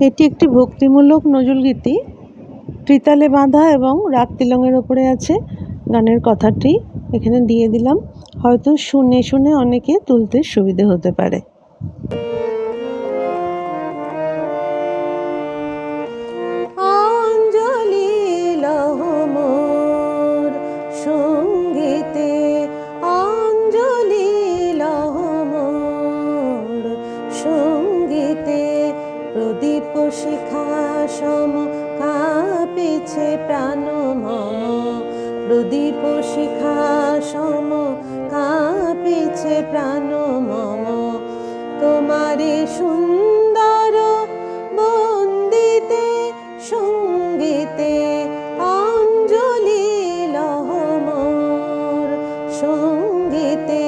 এটি একটি ভক্তিমূলক নজরুলগীতি, ত্রিতালে বাঁধা এবং রাগ তিলঙের ওপরে আছে। গানের কথাটি এখানে দিয়ে দিলাম, হয়তো শুনে শুনে অনেকে তুলতে সুবিধে হতে পারে। অঞ্জলি লহ মোর সঙ্গীতে, অঞ্জলি লহ মোর সঙ্গীতে, প্রদীপ শিখা সম কাঁপিছে প্রাণ মম, প্রদীপ শিখা সম কাঁপিছে প্রাণ মম, তোমারে সুন্দর বন্দিতে সঙ্গীতে, অঞ্জলি লহ মোর সঙ্গীতে,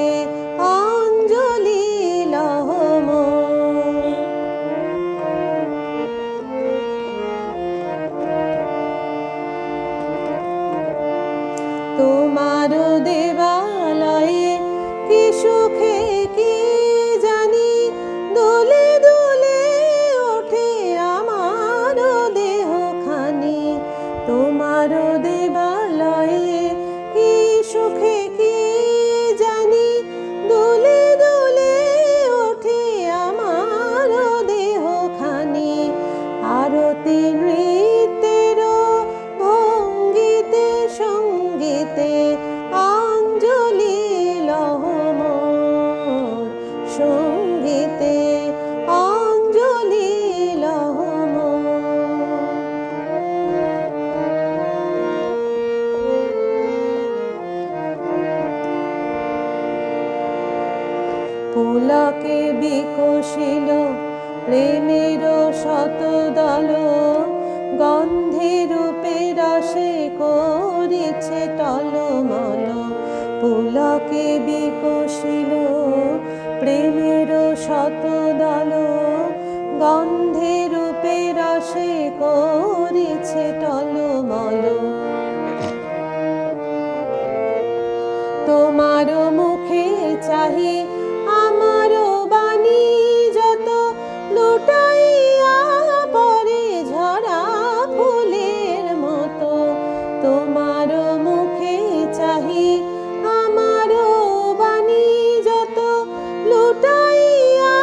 অঞ্জলি লহ মোর। তোমার দেবালয়ে কি সুখে কি জানি দোলে দোলে ওঠে আমার দেহ খানি, তোমার দেবালয়ে কি সুখে কি জানি দোলে দোলে ওঠে আমার দেহ খানি, আরতি নৃত্যের ভঙ্গিতে সঙ্গীতে, অঞ্জলি লহ মোর সঙ্গীতে, অঞ্জলি লহ মোর। পুলকে বিকশিল প্রেমের শতদল, গন্ধে রূপে রসে করিছে টলমল, পুলকে বিকশিল প্রেমের শতদল, গন্ধে রূপে রসে করিছে টলমল, তোমার মুখে চাহি আমার বাণী যত লুটাইয়া পরে ঝরা ফুলের মতো, তোমার মুখে চাহি আমার বাণী যত লুটাইয়া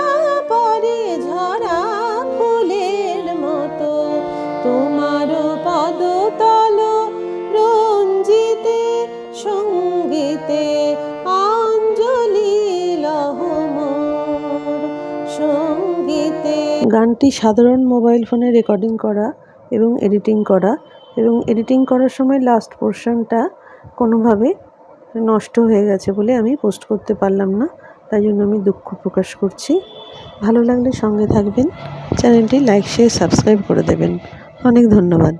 পরে ঝরা ফুলের মতো, তোমার পদতল রঞ্জিতে সঙ্গীতে, অঞ্জলি লহ মোর সঙ্গীতে। গানটি সাধারণ মোবাইল ফোনে রেকর্ডিং করা এবং এডিটিং করার সময় লাস্ট পোর্শনটা কোনোভাবে নষ্ট হয়ে গেছে বলে আমি পোস্ট করতে পারলাম না, তাই জন্য আমি দুঃখ প্রকাশ করছি। ভালো লাগলে সঙ্গে থাকবেন, চ্যানেলটি লাইক শেয়ার সাবস্ক্রাইব করে দেবেন। অনেক ধন্যবাদ।